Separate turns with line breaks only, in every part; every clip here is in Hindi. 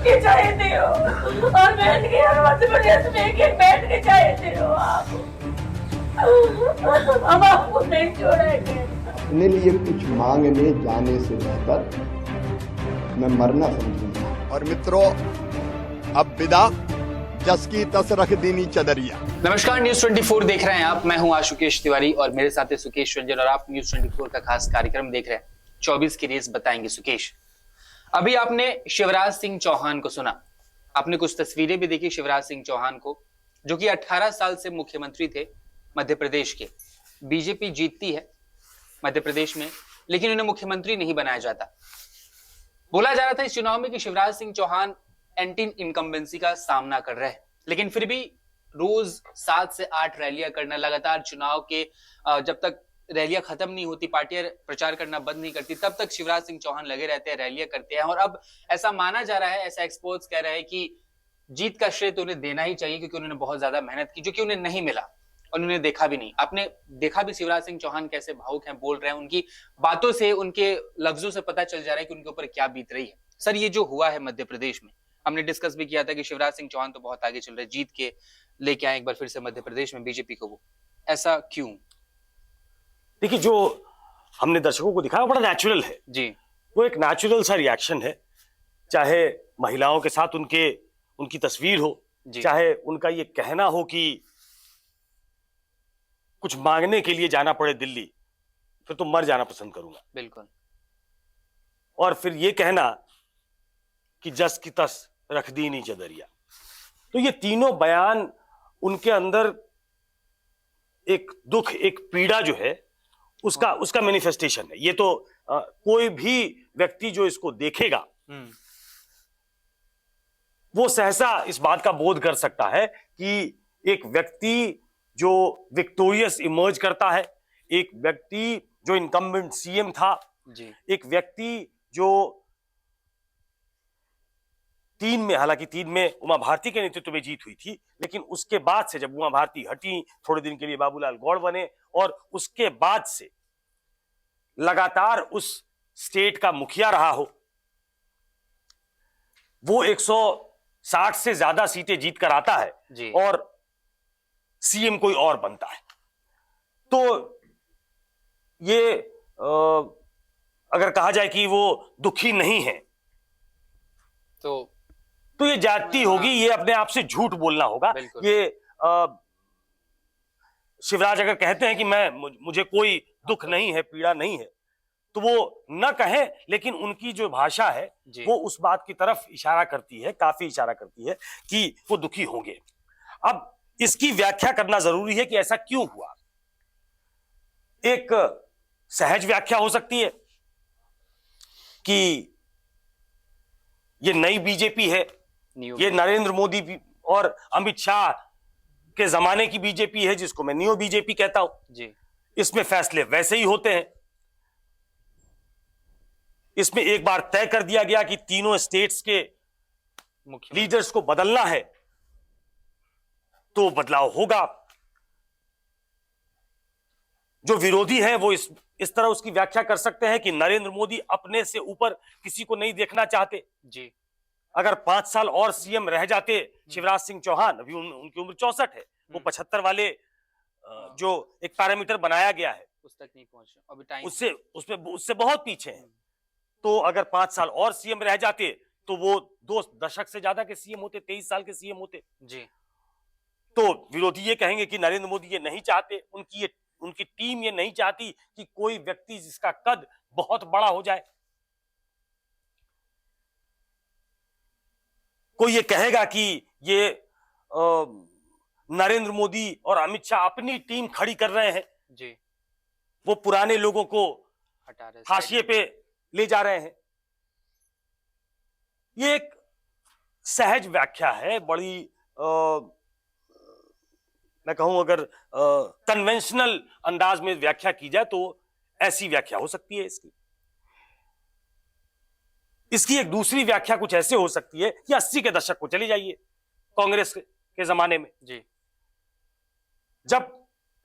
के चाहते हो और बहन के हर मध्य प्रदेश में एक बैठ के चाहते हो आप। हम आपको नहीं छोड़ेंगे।
अपने लिए कुछ मांगने जाने से बेहतर मैं मरना समझूंगा।
और मित्रों, अब विदा, जस की तस रख दीनी चदरिया।
नमस्कार, न्यूज 24 देख रहे हैं आप। मैं हूं आशुकेश तिवारी और मेरे साथ है सुकेश रंजन और आप न्यूज 24 का खास कार्यक्रम देख रहे हैं 24 की रेस बताएंगे सुकेश। अभी आपने शिवराज सिंह चौहान को सुना, आपने कुछ तस्वीरें भी देखी शिवराज सिंह चौहान को, जो कि 18 साल से मुख्यमंत्री थे मध्य प्रदेश के। बीजेपी जीतती है मध्य प्रदेश में, लेकिन उन्हें मुख्यमंत्री नहीं बनाया जाता। बोला जा रहा था इस चुनाव में कि शिवराज सिंह चौहान एंटी इनकम्बेंसी का सामना कर रहे हैं, लेकिन फिर भी रोज 7 से 8 रैलियां करना, लगातार चुनाव के जब तक रैलियां खत्म नहीं होती, पार्टियां प्रचार करना बंद नहीं करती, तब तक शिवराज सिंह चौहान लगे रहते हैं, रैलियां करते हैं। और अब ऐसा माना जा रहा है, ऐसा एक्सपर्ट्स कह रहे हैं कि जीत का श्रेय तो उन्हें देना ही चाहिए, क्योंकि उन्होंने बहुत ज्यादा मेहनत की, जो कि उन्हें नहीं मिला और उन्होंने देखा भी नहीं। आपने देखा भी शिवराज सिंह चौहान कैसे भावुक हैं, बोल रहे हैं, उनकी बातों से, उनके लफ्जों से पता चल जा रहा है कि उनके ऊपर क्या बीत रही है। सर, ये जो हुआ है मध्य प्रदेश में, हमने डिस्कस भी किया था कि शिवराज सिंह चौहान तो बहुत आगे चल रहे, जीत के लेके आए एक बार फिर से मध्य प्रदेश में बीजेपी को, वो ऐसा क्यों?
देखिए, जो हमने दर्शकों को दिखाया बड़ा नेचुरल है
जी।
वो एक नेचुरल सा रिएक्शन है, चाहे महिलाओं के साथ उनकी तस्वीर हो, चाहे उनका ये कहना हो कि कुछ मांगने के लिए जाना पड़े दिल्ली, फिर तो मर जाना पसंद करूंगा।
बिल्कुल।
और फिर ये कहना कि जस की तस रख दी नी चदरिया, तो ये तीनों बयान उनके अंदर एक दुख, एक पीड़ा जो है उसका मैनिफेस्टेशन है। ये तो कोई भी व्यक्ति जो इसको देखेगा वो सहसा इस बात का बोध कर सकता है कि एक व्यक्ति जो विक्टोरियस इमर्ज करता है, एक व्यक्ति जो इनकम्बेंट सीएम था
जी,
एक व्यक्ति जो 3 में, हालांकि 3 में उमा भारती के नेतृत्व में जीत हुई थी, लेकिन उसके बाद से जब उमा भारती हटी, थोड़े दिन के लिए बाबूलाल गौड़ बने और उसके बाद से लगातार उस स्टेट का मुखिया रहा हो, वो 160 से ज्यादा सीटें जीत कर आता है
जी।
और सीएम कोई और बनता है। तो ये अगर कहा जाए कि वो दुखी नहीं है तो ये जाति होगी, ये अपने आप से झूठ बोलना होगा। ये शिवराज अगर कहते हैं कि मुझे कोई दुख नहीं है, पीड़ा नहीं है, तो वो न कहें, लेकिन उनकी जो भाषा है वो उस बात की तरफ इशारा करती है, काफी इशारा करती है कि वो दुखी होंगे। अब इसकी व्याख्या करना जरूरी है कि ऐसा क्यों हुआ। एक सहज व्याख्या हो सकती है कि ये नई बीजेपी है, ये नरेंद्र मोदी और अमित शाह के जमाने की बीजेपी है, जिसको मैं न्यू बीजेपी कहता हूं जी। इसमें फैसले वैसे ही होते हैं। इसमें एक बार तय कर दिया गया कि तीनों स्टेट्स के लीडर्स को बदलना है, तो बदलाव होगा। जो विरोधी हैं वो इस तरह उसकी व्याख्या कर सकते हैं कि नरेंद्र मोदी अपने से ऊपर किसी को नहीं देखना चाहते जी। अगर 5 साल और सीएम रह जाते शिवराज सिंह चौहान, अभी उनकी उम्र 64 है, वो 75 वाले जो एक पैरामीटर बनाया गया है
उस तक नहीं पहुंचे, अभी टाइम
उससे बहुत पीछे हैं। तो अगर 5 साल और सीएम रह जाते तो वो 2 दशक से ज्यादा के सीएम होते, 23 साल के सीएम होते जी। तो विरोधी ये कहेंगे कि नरेंद्र मोदी ये नहीं चाहते, उनकी टीम ये नहीं चाहती कि कोई व्यक्ति जिसका कद बहुत बड़ा हो जाए। कोई ये कहेगा कि ये नरेंद्र मोदी और अमित शाह अपनी टीम खड़ी कर रहे हैं जी, वो पुराने लोगों को हाशिए पे ले जा रहे हैं। ये एक सहज व्याख्या है, बड़ी मैं कहूं अगर कन्वेंशनल अंदाज में व्याख्या की जाए तो ऐसी व्याख्या हो सकती है इसकी एक दूसरी व्याख्या कुछ ऐसे हो सकती है कि 80 के दशक को चले जाइए, कांग्रेस के जमाने में जी, जब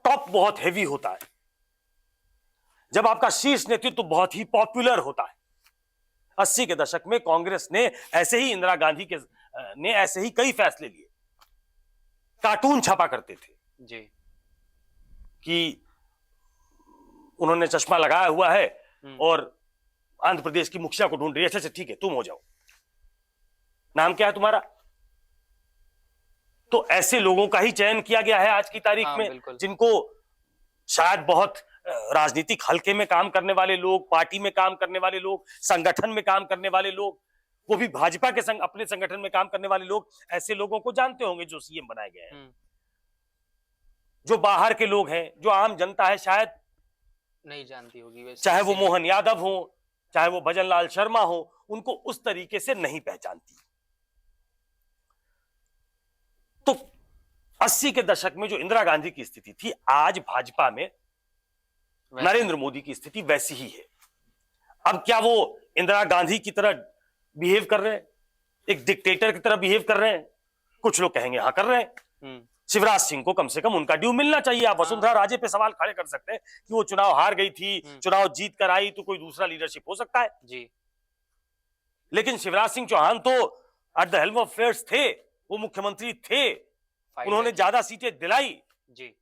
टॉप बहुत हेवी होता है, जब आपका शीर्ष नेतृत्व बहुत ही पॉपुलर होता है, 80 के दशक में कांग्रेस ने ऐसे ही इंदिरा गांधी के ने ऐसे ही कई फैसले लिए। कार्टून छापा करते थे
जी
कि उन्होंने चश्मा लगाया हुआ है और आंध्र प्रदेश की मुखिया को ढूंढ रही है, अच्छा ठीक है तुम हो जाओ, नाम क्या है तुम्हारा। तो ऐसे लोगों का ही चयन किया गया है आज की तारीख
हाँ,
में,
बिल्कुल।
जिनको शायद बहुत राजनीतिक हलके में काम करने वाले लोग, पार्टी में काम करने वाले लोग, संगठन में काम करने वाले लोग, वो भी भाजपा के अपने संगठन में काम करने वाले लोग, ऐसे लोगों को जानते होंगे जो सीएम बनाए गए हैं। जो बाहर के लोग हैं, जो आम जनता है शायद
नहीं जानती होगी वैसे,
चाहे वो मोहन यादव हो, चाहे वो भजन लाल शर्मा हो, उनको उस तरीके से नहीं पहचानती। तो 80 के दशक में जो इंदिरा गांधी की स्थिति थी, आज भाजपा में नरेंद्र मोदी की स्थिति वैसी ही है। अब क्या वो इंदिरा गांधी की तरह बिहेव कर रहे हैं, एक डिक्टेटर की तरह बिहेव कर रहे हैं? कुछ लोग कहेंगे हाँ कर रहे हैं। शिवराज सिंह को कम से कम उनका ड्यू मिलना चाहिए। आप वसुंधरा राजे पे सवाल खड़े कर सकते हैं कि वो चुनाव हार गई थी, चुनाव जीत कर आई तो कोई दूसरा लीडरशिप हो सकता है
जी,
लेकिन शिवराज सिंह चौहान तो at the helm of affairs थे, वो मुख्यमंत्री थे, उन्होंने ज्यादा सीटें दिलाई
जी।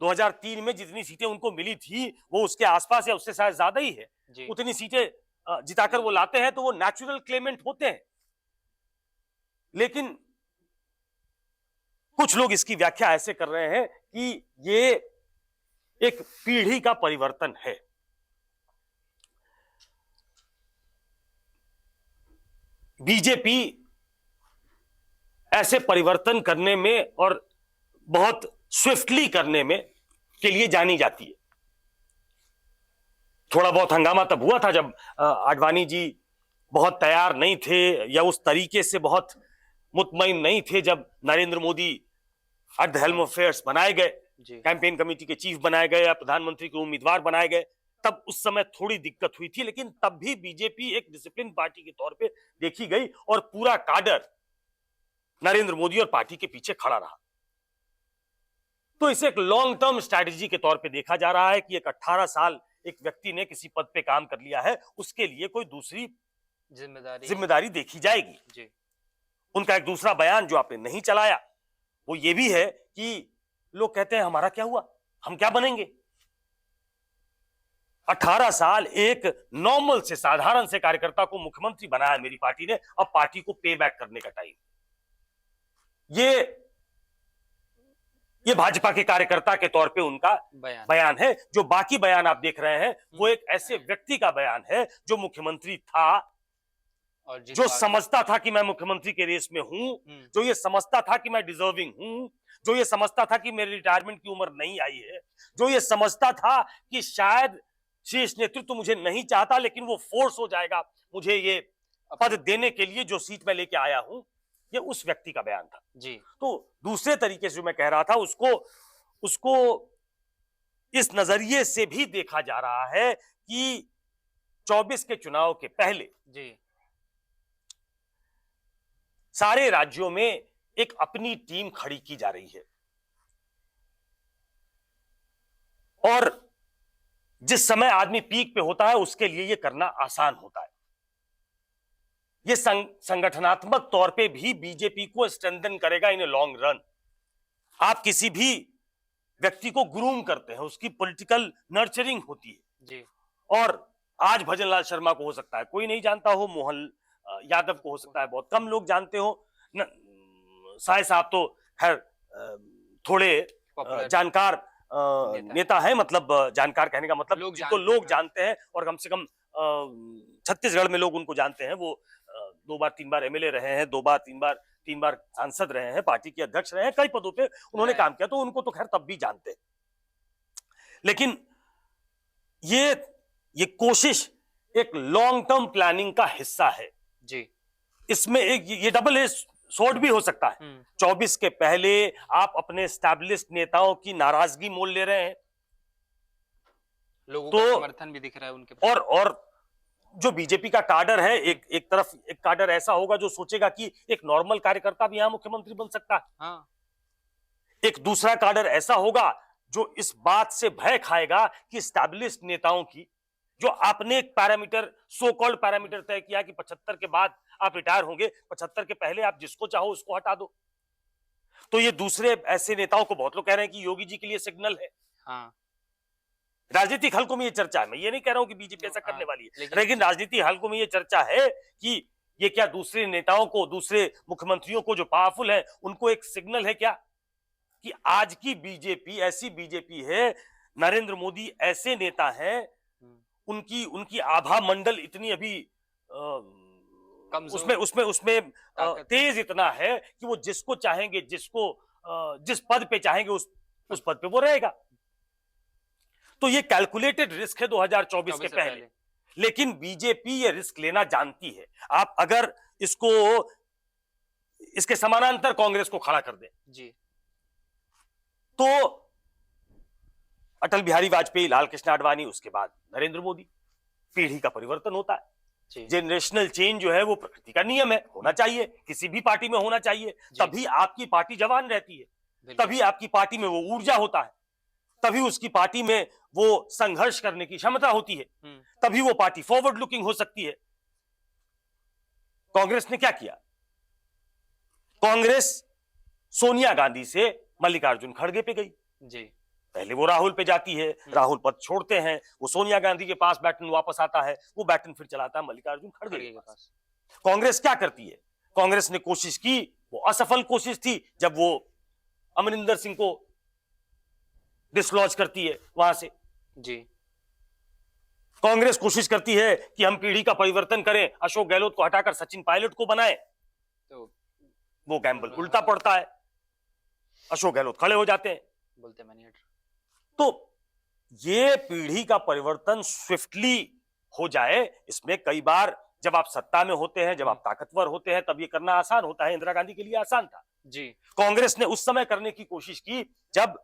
2003 में जितनी सीटें उनको मिली थी वो उसके आसपास या उससे शायद ज्यादा ही है
जी।
उतनी सीटें जिताकर वो लाते हैं, तो वो नेचुरल क्लेमेंट होते हैं। लेकिन कुछ लोग इसकी व्याख्या ऐसे कर रहे हैं कि ये एक पीढ़ी का परिवर्तन है। बीजेपी ऐसे परिवर्तन करने में और बहुत स्विफ्टली करने में के लिए जानी जाती है। थोड़ा बहुत हंगामा तब हुआ था जब आडवाणी जी बहुत तैयार नहीं थे या उस तरीके से बहुत मुतमईन नहीं थे, जब Narendra Modi at the helm of affairs बनाए गए, कैंपेन कमेटी के चीफ बनाए गए या प्रधानमंत्री के उम्मीदवार बनाए गए, तब उस समय थोड़ी दिक्कत हुई थी। लेकिन तब भी बीजेपी एक डिसिप्लिन पार्टी के तौर पे देखी गई और पूरा काडर नरेंद्र मोदी और पार्टी के पीछे खड़ा रहा। तो इसे एक लॉन्ग टर्म स्ट्रैटेजी के तौर पे देखा जा रहा है कि एक 18 साल एक व्यक्ति ने किसी पद पे काम कर लिया है, उसके लिए कोई दूसरी जिम्मेदारी देखी जाएगी
जी।
उनका एक दूसरा बयान जो आपने नहीं चलाया वो ये भी है कि लोग कहते हैं हमारा क्या हुआ, हम क्या बनेंगे। 18 साल एक नॉर्मल से साधारण से कार्यकर्ता को मुख्यमंत्री बनाया मेरी पार्टी ने, अब पार्टी को पे बैक करने का टाइम। ये भाजपा के कार्यकर्ता के तौर पे उनका बयान है। जो बाकी बयान आप देख रहे हैं वो एक ऐसे व्यक्ति का बयान है जो मुख्यमंत्री था और जो समझता था कि मैं मुख्यमंत्री के रेस में हूं, जो ये समझता था कि मैं डिजर्विंग हूं, जो ये समझता था कि मेरी रिटायरमेंट की उम्र नहीं आई है, जो ये समझता था कि शायद शीर्ष नेतृत्व मुझे नहीं चाहता लेकिन वो फोर्स हो जाएगा मुझे ये पद देने के लिए जो सीट में लेके आया हूं, ये उस व्यक्ति का बयान था
जी।
तो दूसरे तरीके से जो मैं कह रहा था उसको इस नजरिए से भी देखा जा रहा है कि 24 के चुनाव के पहले
जी
सारे राज्यों में एक अपनी टीम खड़ी की जा रही है और जिस समय आदमी पीक पे होता है उसके लिए यह करना आसान होता है। यह संगठनात्मक तौर पे भी बीजेपी को स्ट्रेंथन करेगा इन ए लॉन्ग रन। आप किसी भी व्यक्ति को ग्रूम करते हैं, उसकी पॉलिटिकल नर्चरिंग होती है
जी।
और आज भजन लाल शर्मा को हो सकता है कोई नहीं जानता हो, मोहन यादव को हो सकता है बहुत कम लोग जानते हो, साय साहब तो खैर थोड़े जानकार नेता है, मतलब जानकार कहने का मतलब जिनको लोग जानते हैं और कम से कम छत्तीसगढ़ में लोग उनको जानते हैं। वो 2 बार 3 बार एमएलए रहे हैं, 2 बार 3 बार सांसद रहे हैं, पार्टी के अध्यक्ष रहे हैं, कई पदों पे उन्होंने काम किया, तो उनको तो खैर तब भी जानते हैं। लेकिन ये कोशिश एक लॉन्ग टर्म प्लानिंग का हिस्सा है
जी।
इसमें एक ये डबल एज स्वॉर्ड भी हो सकता है। 24 के पहले आप अपने एस्टैब्लिश्ड नेताओं की नाराजगी मोल ले रहे हैं,
लोगों का समर्थन भी दिख रहा है उनके
और जो बीजेपी का काडर है, एक तरफ एक काडर ऐसा होगा जो सोचेगा कि एक नॉर्मल कार्यकर्ता भी यहां मुख्यमंत्री बन सकता है।
हाँ।
एक दूसरा काडर ऐसा होगा जो इस बात से भय खाएगा कि एस्टैब्लिश्ड नेताओं की जो आपने एक पैरामीटर, सो कॉल्ड पैरामीटर तय किया कि 75 के बाद आप रिटायर होंगे, 75 के पहले आप जिसको चाहो उसको हटा दो। तो ये दूसरे ऐसे नेताओं को बहुत लोग कह रहे हैं कि योगी जी के लिए सिग्नल है।
हाँ,
राजनीतिक हलकों में ये चर्चा है, मैं ये नहीं कह रहा हूं कि बीजेपी ऐसा करने वाली है, लेकिन राजनीतिक हलकों में ये चर्चा है कि ये क्या दूसरे नेताओं को, दूसरे मुख्यमंत्रियों को जो पावरफुल है, उनको एक सिग्नल है क्या कि आज की बीजेपी ऐसी बीजेपी है, नरेंद्र मोदी ऐसे नेता हैं, उनकी आभा मंडल इतनी अभी उसमें उसमें उसमें तेज इतना है कि वो जिसको चाहेंगे, जिस पद पे चाहेंगे उस पद पे वो रहेगा। तो ये कैलकुलेटेड रिस्क है 2024 के पहले, लेकिन बीजेपी ये रिस्क लेना जानती है। आप अगर इसके समानांतर कांग्रेस को खड़ा कर दें
जी,
तो अटल बिहारी वाजपेयी, लाल कृष्ण आडवाणी, उसके बाद नरेंद्र मोदी, पीढ़ी का परिवर्तन होता है। जनरेशनल चेंज जो है वो प्रकृति का नियम है, होना चाहिए, किसी भी पार्टी में होना चाहिए, तभी आपकी पार्टी जवान रहती है, तभी आपकी पार्टी में वो ऊर्जा होता है, तभी उसकी पार्टी में वो संघर्ष करने की क्षमता होती है, तभी वो पार्टी फॉरवर्ड लुकिंग हो सकती है। कांग्रेस ने क्या किया? कांग्रेस सोनिया गांधी से मल्लिकार्जुन खड़गे पे गई
जी,
पहले वो राहुल पे जाती है, राहुल पद छोड़ते हैं, वो सोनिया गांधी के पास बैटन वापस आता है, वो बैटन फिर चलाता है मल्लिकार्जुन खड़गे के पास। कांग्रेस क्या करती है? कांग्रेस ने कोशिश की, वो असफल कोशिश थी, जब वो अमरिंदर सिंह को डिसलॉज करती है वहां से
जी।
कांग्रेस कोशिश करती है कि हम पीढ़ी का परिवर्तन करें, अशोक गहलोत को हटाकर सचिन पायलट को बनाएं,
तो
वो गैम्बल उल्टा पड़ता है, अशोक गहलोत खड़े हो जाते हैं,
बोलते मैं नहीं हट रहा।
तो ये पीढ़ी का परिवर्तन स्विफ्टली हो जाए, इसमें कई बार जब आप सत्ता में होते हैं, जब आप ताकतवर होते हैं, तब ये करना आसान होता है। इंदिरा गांधी के लिए आसान था
जी।
कांग्रेस ने उस समय करने की कोशिश की जब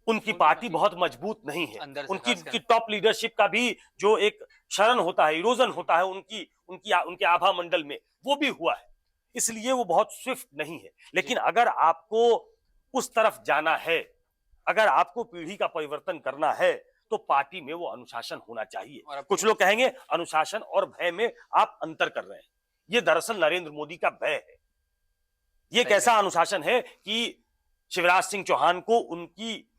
उनकी पार्टी बहुत मजबूत नहीं है, उनकी टॉप लीडरशिप का भी जो एक क्षरण होता है, इरोजन होता है उनके आभा मंडल में, वो भी हुआ है, इसलिए वो बहुत स्विफ्ट नहीं है। लेकिन अगर आपको उस तरफ जाना है, अगर आपको पीढ़ी का परिवर्तन करना है, तो पार्टी में वो अनुशासन होना चाहिए। कुछ लोग कहेंगे अनुशासन और भय में आप अंतर कर रहे हैं, ये दरअसल नरेंद्र मोदी का भय है। ये कैसा अनुशासन है कि शिवराज सिंह चौहान को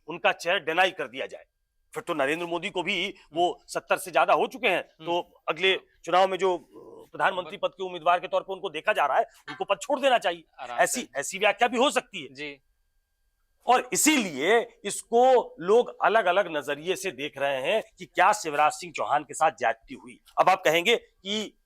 उनका चेयर डिनाई कर दिया जाए, फिर तो नरेंद्र मोदी को भी वो 70 से ज्यादा हो चुके हैं, तो अगले चुनाव में जो प्रधानमंत्री पद के उम्मीदवार के तौर पर उनको देखा जा रहा है, उनको पद छोड़ देना चाहिए। ऐसी व्याख्या भी हो सकती है
जी।
और इसीलिए इसको लोग अलग अलग नजरिए से देख रहे हैं कि क्या शिवराज सिंह चौहान के साथ ज्यादती हुई। अब आप कहेंगे कि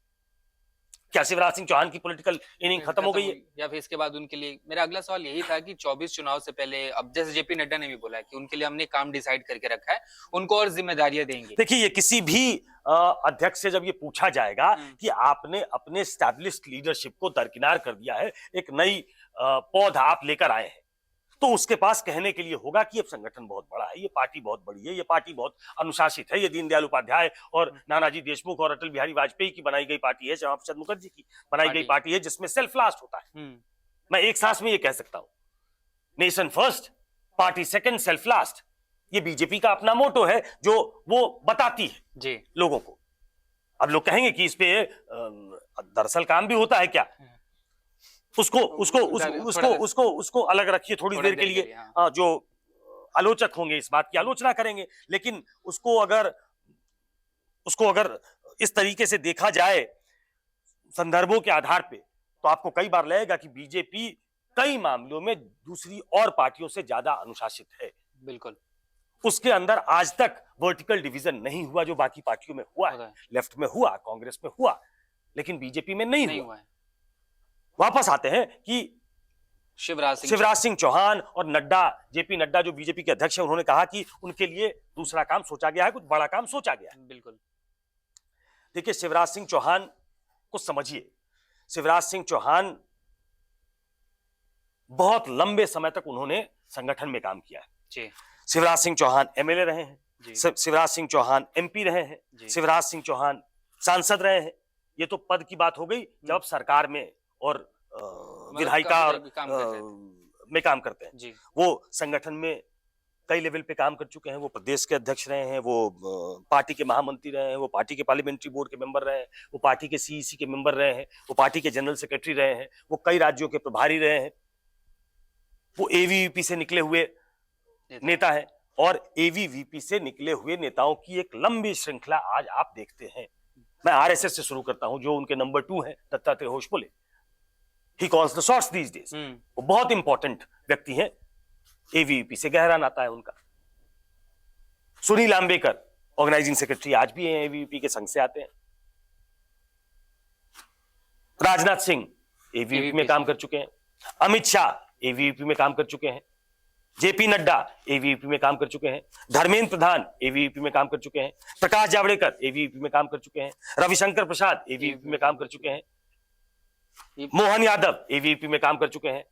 क्या शिवराज सिंह चौहान की पॉलिटिकल इनिंग खत्म हो गई है,
या फिर इसके बाद उनके लिए मेरा अगला सवाल यही था कि 24 चुनाव से पहले, अब जैसे जेपी नड्डा ने भी बोला है कि उनके लिए हमने काम डिसाइड करके रखा है, उनको और जिम्मेदारियां देंगे।
देखिए, ये किसी भी अध्यक्ष से जब ये पूछा जाएगा कि आपने अपने एस्टैब्लिश्ड लीडरशिप को दरकिनार कर दिया है, एक नई पौध आप लेकर आए हैं, तो उसके पास कहने के लिए होगा कि ये संगठन बहुत बड़ा है, ये पार्टी बहुत बड़ी है, ये पार्टी बहुत अनुशासित है, ये दीनदयाल उपाध्याय और नानाजी देशमुख और अटल बिहारी वाजपेयी की बनाई गई पार्टी है, श्यामा प्रसाद मुखर्जी की बनाई गई पार्टी है, जिसमें सेल्फ लास्ट होता है। मैं एक सांस में ये कह सकता हूं, nation first, party second, self last, ये बीजेपी का अपना मोटो है जो वो बताती है
जी
लोगों को। अब लोग कहेंगे कि इस पे दरअसल काम भी होता है क्या, उसको अलग रखिए थोड़ी देर के लिए। जो आलोचक होंगे इस बात की आलोचना करेंगे, लेकिन उसको अगर इस तरीके से देखा जाए संदर्भों के आधार पे, तो आपको कई बार लगेगा कि बीजेपी कई मामलों में दूसरी और पार्टियों से ज्यादा अनुशासित है।
बिल्कुल,
उसके अंदर आज तक वर्टिकल डिवीजन नहीं हुआ जो बाकी पार्टियों में हुआ है। लेफ्ट में हुआ, कांग्रेस में हुआ, लेकिन बीजेपी में नहीं हुआ है। वापस आते हैं कि शिवराज सिंह चौहान और नड्डा, जेपी नड्डा जो बीजेपी के अध्यक्ष हैं, उन्होंने कहा कि उनके लिए दूसरा काम सोचा गया है, कुछ बड़ा काम सोचा गया है।
बिल्कुल।
देखिए, शिवराज सिंह चौहान को समझिए, शिवराज सिंह चौहान बहुत लंबे समय तक उन्होंने संगठन में काम किया है
जी।
शिवराज सिंह चौहान एमएलए रहे हैं, शिवराज सिंह चौहान एमपी रहे हैं, शिवराज सिंह चौहान सांसद रहे हैं। ये तो पद की बात हो गई जब सरकार में और विधायिका में काम करते हैं जी। वो संगठन में कई लेवल पे काम कर चुके हैं। वो प्रदेश के अध्यक्ष रहे हैं, वो पार्टी के महामंत्री रहे हैं, वो पार्टी के पार्लियामेंट्री बोर्ड के मेंबर रहे हैं, वो पार्टी के सीईसी के मेंबर रहे हैं, वो पार्टी के जनरल सेक्रेटरी रहे हैं, वो कई राज्यों के प्रभारी रहे हैं, वो एवीवीपी से निकले हुए नेता है। और एवीवीपी से निकले हुए नेताओं की एक लंबी श्रृंखला आज आप देखते हैं। मैं आरएसएस से शुरू करता हूं, जो उनके नंबर 2 है, Dattatreya Hosabale. He calls the shots these days. वो बहुत इंपॉर्टेंट व्यक्ति हैं। एवीवीपी से गहरा नाता है उनका। सुनील आंबेकर ऑर्गेनाइजिंग सेक्रेटरी आज भी हैं, एवीवीपी के संघ से आते हैं। राजनाथ सिंह एवीवीपी में काम कर चुके हैं। अमित शाह एवीवीपी में काम कर चुके हैं। जेपी नड्डा एवीवीपी में काम कर चुके हैं। धर्मेंद्र प्रधान एवीवीपी में काम कर चुके हैं। प्रकाश जावड़ेकर एवीवीपी में काम कर चुके हैं। रविशंकर प्रसाद एवीवीपी में काम कर चुके हैं। मोहन यादव एवीवीपी में काम कर चुके हैं।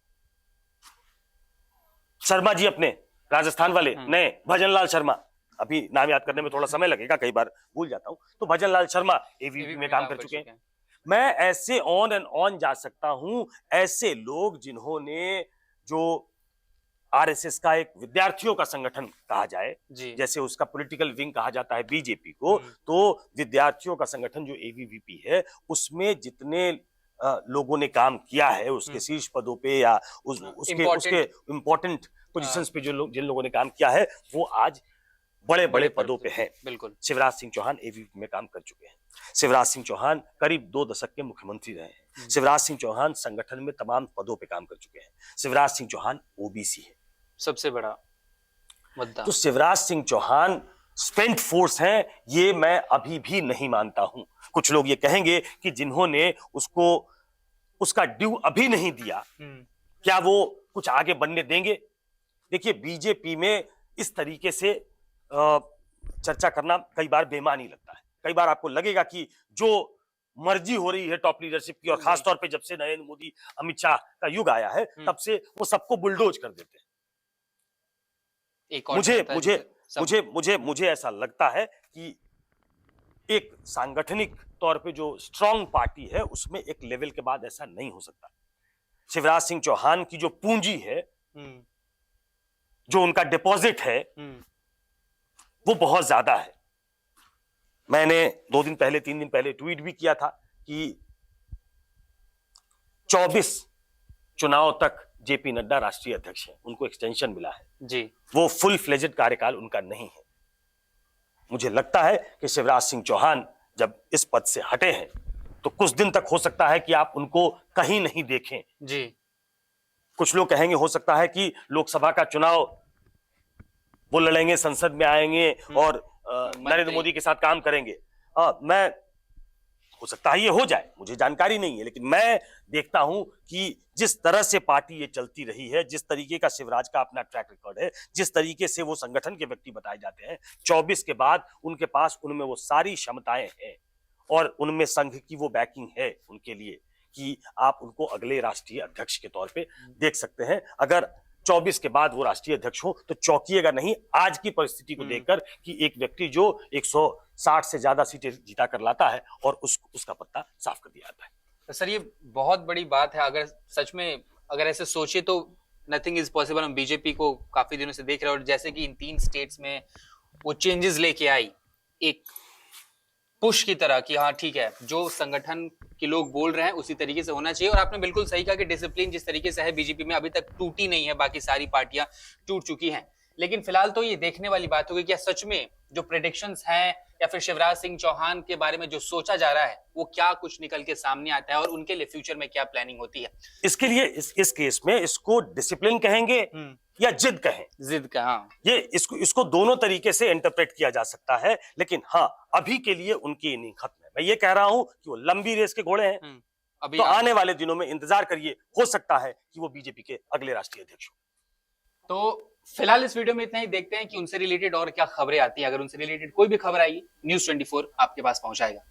शर्मा जी अपने राजस्थान वाले नए, भजनलाल शर्मा, अभी नाम याद करने में थोड़ा समय लगेगा, कई बार भूल जाता हूं, तो भजनलाल शर्मा एवीवीपी में काम कर चुके हैं। मैं ऐसे ऑन एंड ऑन जा सकता हूं। ऐसे लोग जिन्होंने, जो आरएसएस का एक विद्यार्थियों का संगठन कहा जाए, जैसे उसका पॉलिटिकल विंग कहा जाता है बीजेपी को, तो विद्यार्थियों का संगठन जो एवीवीपी है, उसमें जितने लोगों ने काम किया है उसके शीर्ष पदों पे या उसके इंपॉर्टेंट पोजीशंस पे जिन लोगों ने काम किया है, वो आज बड़े बड़े पदों पे हैं।
बिल्कुल।
शिवराज सिंह चौहान एवीवीपी में काम कर चुके हैं। शिवराज सिंह चौहान करीब 2 दशक के मुख्यमंत्री रहे हैं। शिवराज सिंह चौहान संगठन में तमाम पदों पे काम कर चुके हैं। शिवराज सिंह चौहान ओबीसी है,
सबसे बड़ा मुद्दा।
तो शिवराज सिंह चौहान स्पेंट फोर्स हैं, ये मैं अभी भी नहीं मानता हूं। कुछ लोग ये कहेंगे कि जिन्होंने उसको उसका ड्यू अभी नहीं दिया, क्या वो कुछ आगे बनने देंगे? देखिए, बीजेपी में इस तरीके से चर्चा करना कई बार बेमानी लगता है। कई बार आपको लगेगा कि जो मर्जी हो रही है टॉप लीडरशिप की, और खासतौर पे जब से नरेंद्र मोदी, अमित शाह का युग आया है, तब से वो सबको बुलडोज कर देते हैं। मुझे ऐसा लगता है कि एक सांगठनिक तौर पे जो स्ट्रांग पार्टी है, उसमें एक लेवल के बाद ऐसा नहीं हो सकता। शिवराज सिंह चौहान की जो पूंजी है, जो उनका डिपॉजिट है, वो बहुत ज्यादा है। मैंने 2 दिन पहले, 3 दिन पहले ट्वीट भी किया था कि 24 चुनाव तक जेपी नड्डा राष्ट्रीय अध्यक्ष हैं, उनको एक्सटेंशन मिला है
जी।
वो फुल फ्लेजेड कार्यकाल उनका नहीं है। मुझे लगता है कि शिवराज सिंह चौहान जब इस पद से हटे हैं, तो कुछ दिन तक हो सकता है कि आप उनको कहीं नहीं देखें
जी।
कुछ लोग कहेंगे हो सकता है कि लोकसभा का चुनाव वो लड़ेंगे, संसद में आएंगे और नरेंद्र मोदी के साथ काम करेंगे। मैं, हो सकता है ये हो जाए, मुझे जानकारी नहीं है, लेकिन मैं देखता हूं कि जिस तरह से पार्टी ये चलती रही है, जिस तरीके का शिवराज का अपना ट्रैक रिकॉर्ड है, जिस तरीके से वो संगठन के व्यक्ति बताए जाते हैं, 24 के बाद उनके पास उनमें वो सारी क्षमताएं हैं और उनमें संघ की वो बैकिंग है उनके लिए कि आप उनको अगले राष्ट्रीय अध्यक्ष के तौर पे देख सकते हैं। अगर 24 के बाद वो राष्ट्रीय अध्यक्ष हो तो चौंकिएगा नहीं आज की परिस्थिति को देखकर कि एक व्यक्ति जो 160 से ज्यादा सीटें जीता कर लाता है और उसका पत्ता साफ कर दिया जाता है।
सर, ये बहुत बड़ी बात है। अगर सच में अगर ऐसे सोचे तो नथिंग इज पॉसिबल। हम बीजेपी को काफी दिनों से देख रहे हैं और जैसे कि इन 3 स्टेट्स में वो चेंजेस लेके आई एक पुश की तरह कि हाँ ठीक है, जो संगठन के लोग बोल रहे हैं उसी तरीके से होना चाहिए। और आपने बिल्कुल सही कहा कि डिसिप्लिन जिस तरीके से है बीजेपी में अभी तक टूटी नहीं है, बाकी सारी पार्टियां टूट चुकी हैं। लेकिन फिलहाल तो ये देखने वाली बात होगी क्या सच में जो प्रेडिक्शंस हैं या फिर शिवराज सिंह चौहान के बारे में जो सोचा जा रहा है वो क्या कुछ निकल के सामने आता है और उनके लिए फ्यूचर में क्या प्लानिंग होती है।
इसके लिए इस केस में इसको डिसिप्लिन कहेंगे या जिद कहें,
जिद का, हाँ, ये
इसको दोनों तरीके से इंटरप्रेट किया जा सकता है। लेकिन हाँ, अभी के लिए उनकी इनिंग खत्म है। मैं ये कह रहा हूं कि वो लंबी रेस के घोड़े हैं,
अभी
तो आने वाले दिनों में इंतजार करिए, हो सकता है कि वो बीजेपी के अगले राष्ट्रीय अध्यक्ष हो।
तो फिलहाल इस वीडियो में इतना ही। देखते हैं कि उनसे रिलेटेड और क्या खबरें आती हैं। अगर उनसे रिलेटेड कोई भी खबर आएगी, News 24 आपके पास पहुंचाएगा।